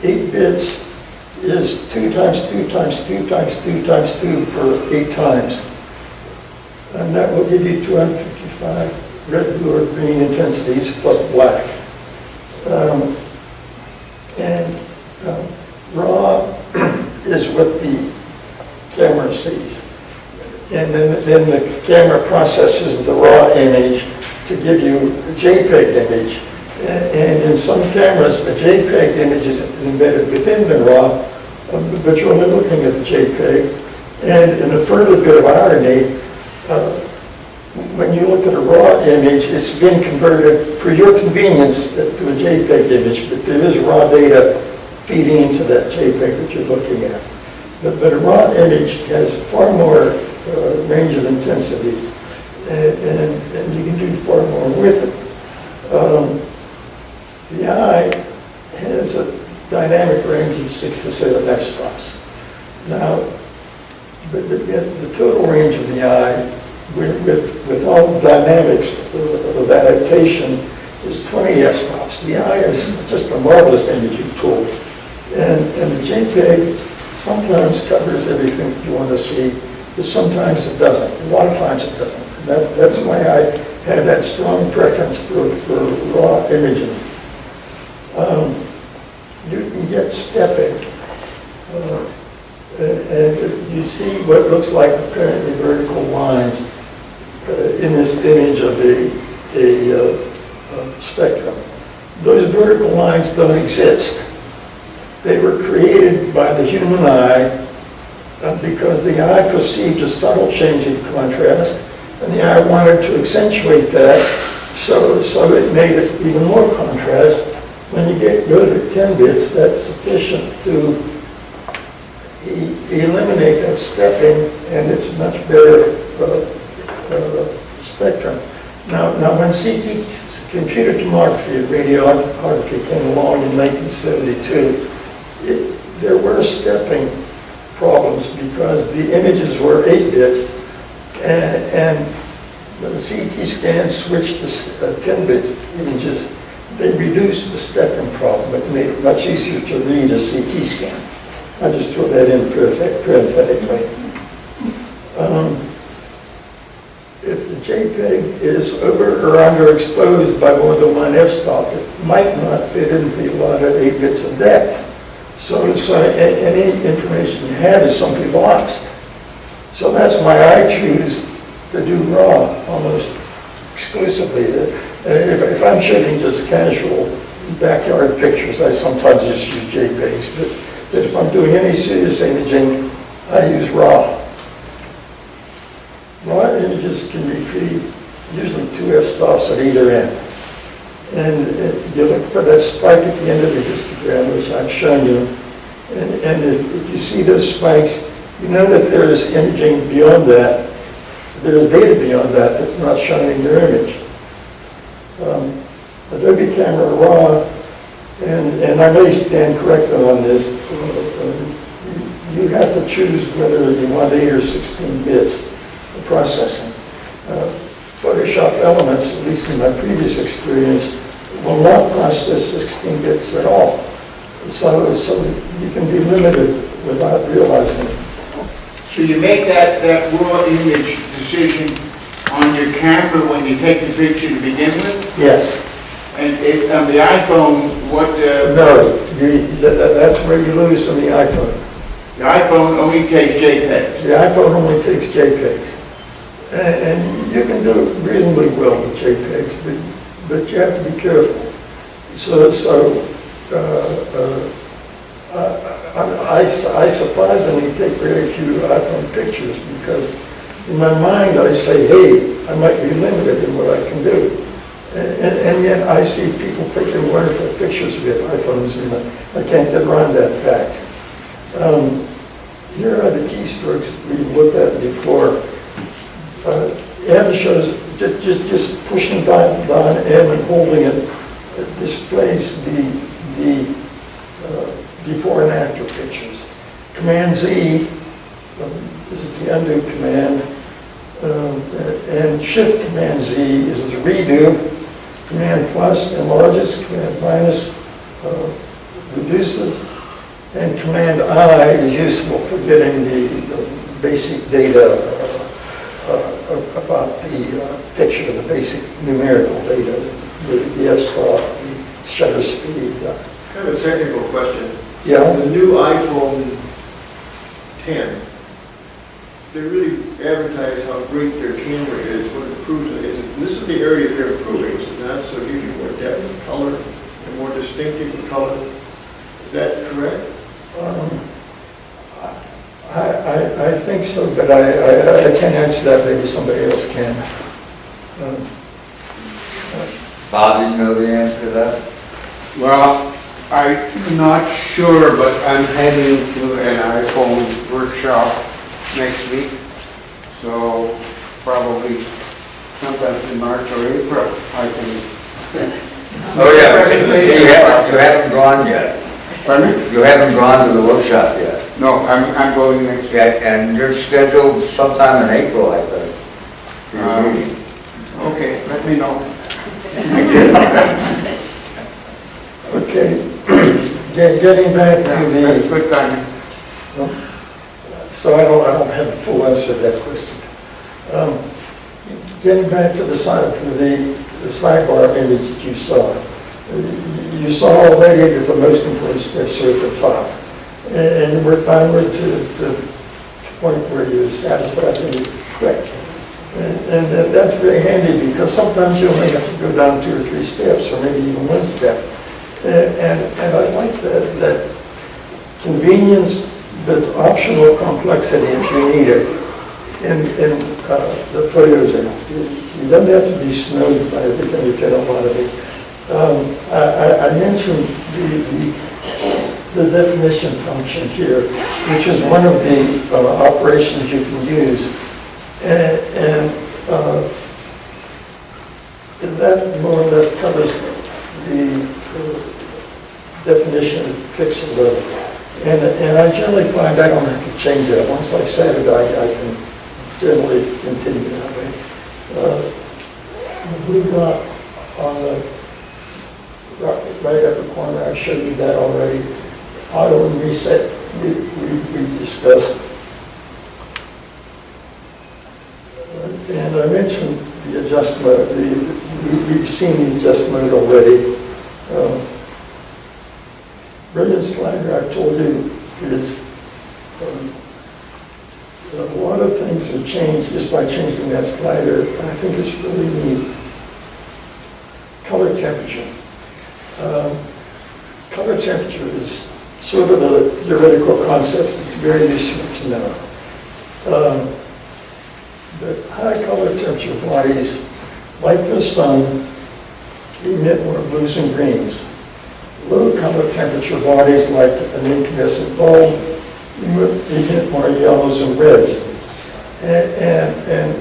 B: 8 bits is 2 times 2 times 2 times 2 times 2 for 8 times. And that will give you 255 red, blue, or green intensities plus black. RAW is what the camera sees. And then the camera processes the raw image to give you a JPEG image. And in some cameras, the JPEG image is embedded within the RAW, but you're only looking at the JPEG. And in a further bit of irony, when you look at a raw image, it's been converted for your convenience to a JPEG image, but there is raw data feeding into that JPEG that you're looking at. But a raw image has far more range of intensities, and you can do far more with it. The eye has a dynamic range of 6 to 7 f-stops. Now, the total range of the eye with all the dynamics of adaptation is 20 f-stops. The eye is just a marvelous imaging tool. And the JPEG sometimes covers everything that you want to see, but sometimes it doesn't. A lot of times it doesn't. And that's why I have that strong preference for raw imaging. You can get stepping. And you see what looks like apparently vertical lines in this image of a spectrum. Those vertical lines don't exist. They were created by the human eye because the eye perceived a subtle change in contrast, and the eye wanted to accentuate that, so it made it even more contrast. When you go to 10 bits, that's sufficient to eliminate that stepping, and it's a much better spectrum. Now when CT, computer tomography and radiography came along in 1972, there were stepping problems because the images were 8 bits, and when the CT scan switched to 10 bits images, they reduced the stepping problem. It made it much easier to read a CT scan. I just throw that in parenthetically. If the JPEG is over or underexposed by more than one f-stop, it might not fit into the allotted 8 bits of depth. So any information you have is simply lost. So that's why I choose to do RAW almost exclusively. If I'm shooting just casual backyard pictures, I sometimes just use JPEGs. But if I'm doing any serious imaging, I use RAW. RAW images can retrieve usually 2 f-stops at either end. And you look for that spike at the end of the histogram, which I've shown you. And if you see those spikes, you know that there is imaging beyond that. There is data beyond that that's not shown in your image. Adobe Camera Raw, and I may stand corrected on this, you have to choose whether you want 8 or 16 bits of processing. Photoshop Elements, at least in my previous experience, will not process 16 bits at all. So you can be limited without realizing it.
G: So you make that raw image decision on your camera when you take the picture to begin with?
B: Yes.
G: And on the iPhone, what...
B: No, that's where you lose on the iPhone.
G: The iPhone only takes JPEGs.
B: The iPhone only takes JPEGs. And you can do reasonably well with JPEGs, but you have to be careful. I surprisingly take very few iPhone pictures because in my mind I say, hey, I might be limited in what I can do. And yet I see people taking wonderful pictures with iPhones, and I can't get around that fact. here are the keystrokes we've looked at before. M shows, just pushing down M and holding it, it displays the before and after pictures. Command Z, this is the undo command, and Shift Command Z is the redo. Command plus enlarges, Command minus reduces, and Command I is useful for getting the basic data about the picture, the basic numerical data, the f-stop, the shutter speed.
J: I have a technical question.
B: Yeah.
J: The new iPhone 10, they really advertise how great their camera is, what it proves. This is the area they're improving, is it not? So it gives you more depth of color and more distinctive color. Is that correct?
B: I think so, but I can't answer that. Maybe somebody else can.
A: Bob, you know the answer to that?
H: Well, I'm not sure, but I'm heading to an iPhone workshop next week. So probably sometime in March or April, I can.
A: Oh, yeah, you haven't gone yet.
H: Pardon me?
A: You haven't gone to the workshop yet.
H: No, I'm going next week.
A: Yeah, and you're scheduled sometime in April, I think. for your meeting.
H: Okay, let me know.
B: Okay, getting back to
H: That's
B: the,
H: good timing.
B: so I don't have a full answer to that question. Getting back to the side, to the sidebar image that you saw. You saw already that the most important steps are at the top. And you work onward to the point where you're satisfied and you click. And that's very handy because sometimes you only have to go down 2 or 3 steps or maybe even 1 step. And I like that convenience but optional complexity if you need it in the photos. And you don't have to be snowed by everything you get a lot of it. I mentioned the definition function here, which is one of the operations you can use. And that more or less covers the definition of pixel level. And I generally find I don't have to change that. Once I set it, I can generally continue that way. The blue dot on the right upper corner, I showed you that already. Auto and reset, we discussed. And I mentioned the adjust mode. We've seen the adjust mode already. Brilliant slider, I told you, is a lot of things are changed just by changing that slider. And I think it's really neat. Color temperature. Color temperature is sort of a theoretical concept. It's very useful to know. But high color temperature bodies, like the sun, emit more blues and greens. Low color temperature bodies, like an incandescent bulb, emit more yellows and reds. And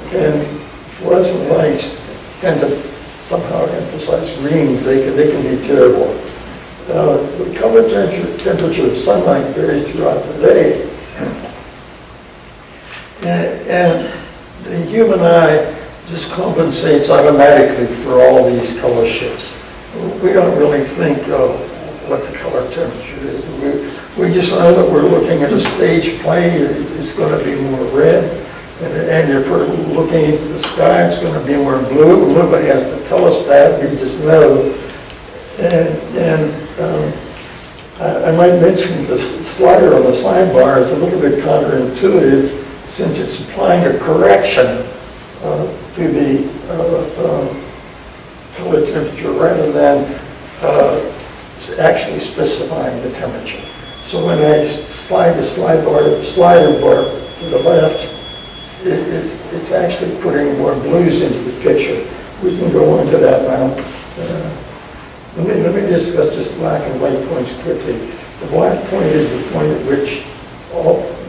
B: fluorescent lights tend to somehow emphasize greens. They can be terrible. The color temperature of sunlight varies throughout the day. And the human eye just compensates automatically for all these color shifts. We don't really think of what the color temperature is. We just know that we're looking at a stage play. It's going to be more red. And if we're looking into the sky, it's going to be more blue. Nobody has to tell us that. We just know. And I might mention the slider on the sidebar is a little bit counterintuitive since it's applying a correction to the color temperature rather than actually specifying the temperature. So when I slide the slider bar to the left, it's actually putting more blues into the picture. We can go into that now. Let me discuss just black and white points quickly. The black point is the point at which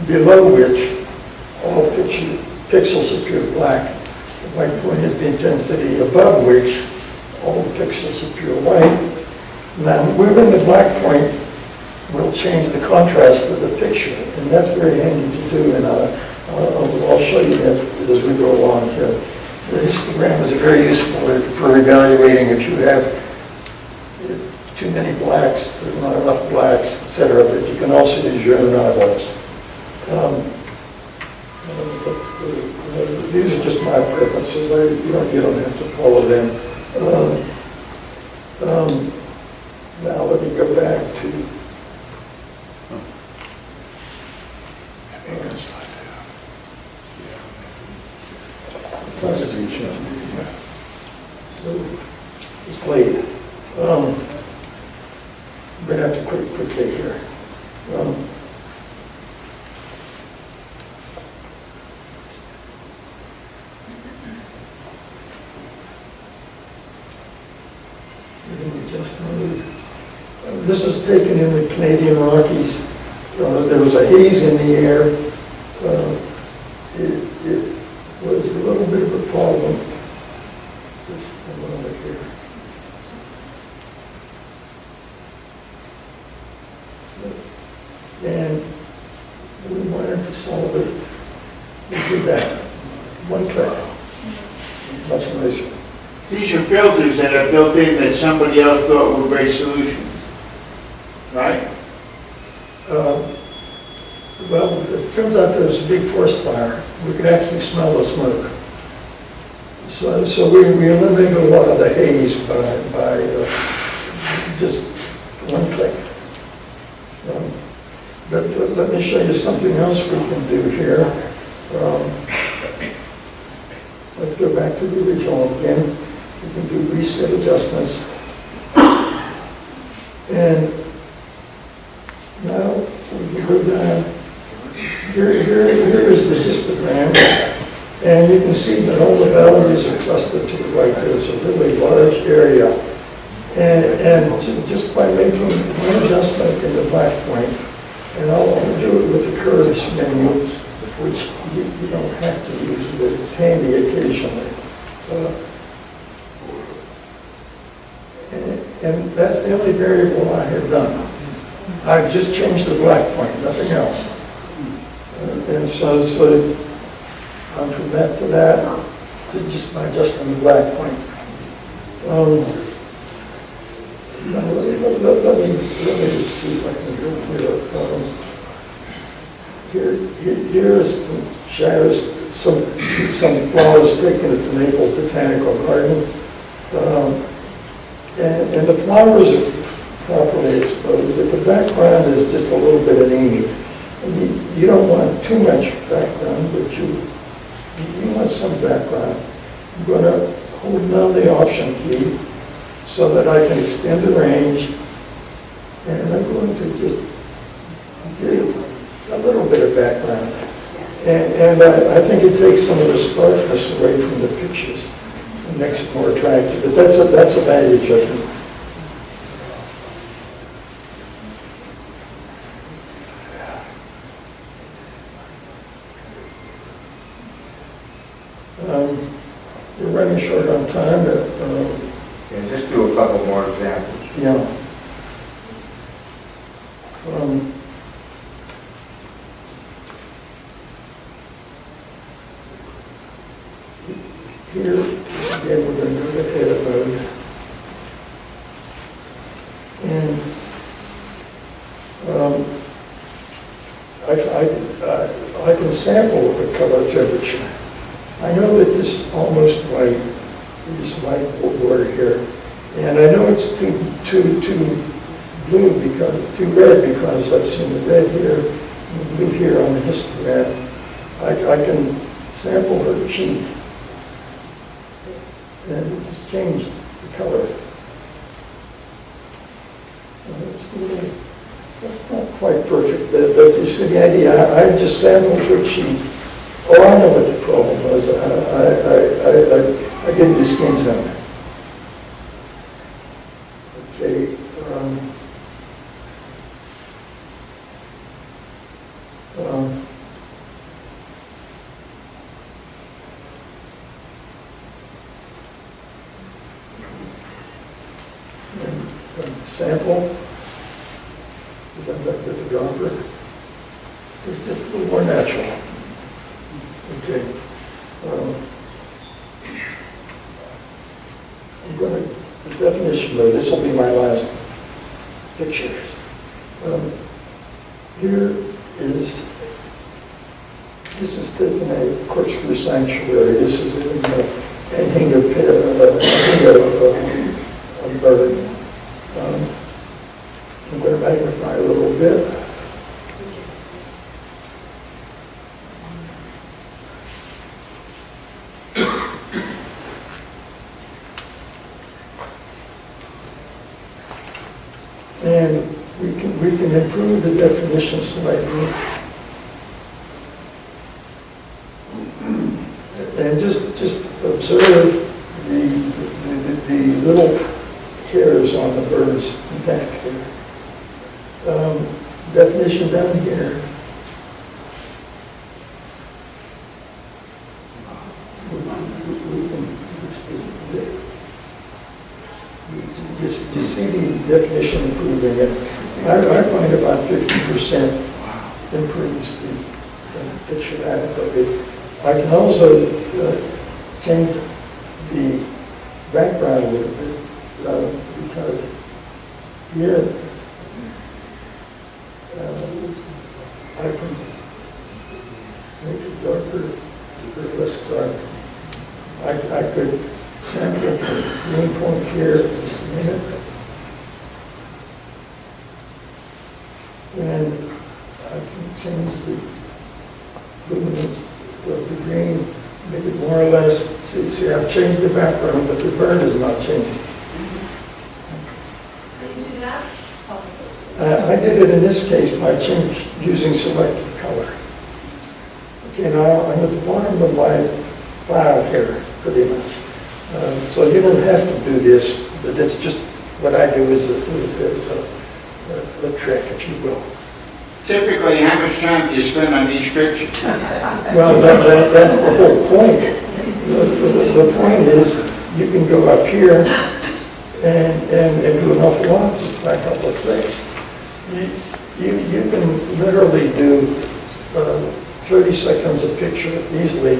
B: below which all pixels appear black. The white point is the intensity above which all the pixels appear white. Now, moving the black point will change the contrast of the picture, and that's very handy to do, and I'll show you that as we go along here. The histogram is very useful for evaluating if you have too many blacks, there's not enough blacks, etc., but you can also use your own eyeballs. These are just my preferences. You don't have to follow them. Now let me go back to. It's late. I'm going to have to quickly here. This is taken in the Canadian Rockies. There was a haze in the air. It was a little bit of a problem. Just a moment here. And we wanted to solve it. We did that. One click. Much nicer.
G: These are filters that are built in that somebody else thought were great solutions, right?
B: Well, it turns out there was a big forest fire. We could actually smell the smoke. So we eliminated a lot of the haze by just one click. But let me show you something else we can do here. Let's go back to the original again. We can do reset adjustments. And now we can go down. Here is the histogram. And you can see that all the values are clustered to the right. There's a really large area. And just by making one adjustment in the black point, and I'll do it with the curves menu, which you don't have to use, but it's handy occasionally. And that's the only variable I have done. I've just changed the black point, nothing else. And so I'm from that to that, just by adjusting the black point. Let me just see if I can go here. Here's some shadows, some flowers taken at the Naples Botanical Garden. And the flowers are properly exposed, but the background is just a little bit anemic. You don't want too much background, but you want some background. I'm going to hold down the Option key so that I can extend the range, and I'm going to just give a little bit of background. And I think it takes some of the starkness away from the pictures and makes it more attractive. But that's a value judgment. We're running short on time, but
A: Yeah, just do a couple more examples.
B: yeah. Here, again, we're going to go to edit mode. And I can sample the color temperature. I know that this is almost white, this light border here, and I know it's too blue because too red because I've seen the red here and the blue here on the histogram. I can sample her cheek and just change the color. That's not quite perfect, but you see the idea. I just sampled her cheek. Oh, I know what the problem was. I didn't do skin tone. Okay. sample with the dropper. It's just a little more natural. Okay. I'm going to, the definition mode, this will be my last picture. Here is, this is taking a corkscrew sanctuary. This is an ending of a bird. I'm going to magnify a little bit. And we can improve the definition slightly. And just observe the little hairs on the bird's neck there. Definition down here. You see the definition improving it. I find about 50% improves the picture adequately. I can also change the background a little bit because here I can make it darker or less dark. I could sample the green point here just a minute. And I can change the luminance of the green, make it more or less, see I've changed the background, but the bird is not changing.
C: Did you do that?
B: I did it in this case by using selective color. Okay, now I'm at the bottom of my file here, pretty much. So you don't have to do this, but that's just what I do is a trick, if you will.
G: Typically, how much time do you spend on each picture?
B: Well, that's the whole point. The point is, you can go up here and do an awful lot, just by a couple of clicks. You can literally do 30 seconds a picture easily,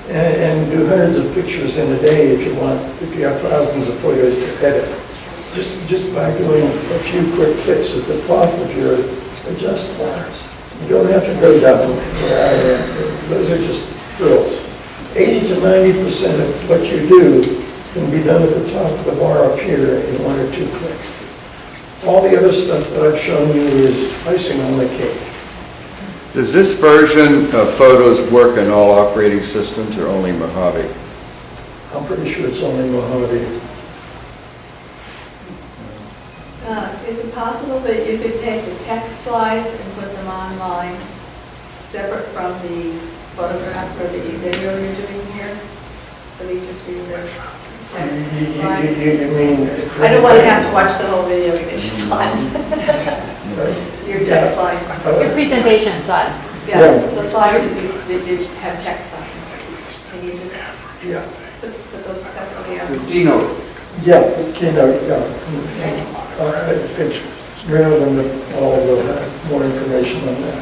B: and do hundreds of pictures in a day if you want, if you have thousands of photos to edit. Just by doing a few quick clicks at the top of your adjust bar. You don't have to go down where I am. Those are just drills. 80 to 90% of what you do can be done at the top of the bar up here in 1 or 2 clicks. All the other stuff that I've shown you is icing on the cake.
H: Does this version of Photos work in all operating systems or only Mojave?
B: I'm pretty sure it's only Mojave.
I: Is it possible that you could take the text slides and put them online, separate from the photograph or the video you're doing here? So you just read the text slides?
B: You mean?
I: I don't want to have to watch the whole video to get your slides. Your text slides.
K: Your presentation slides.
I: Yeah, the slides that you have text on. Can you just put those separately up?
H: The keynote.
B: Yeah, keynote, yeah. I think rather than all of the more information on that.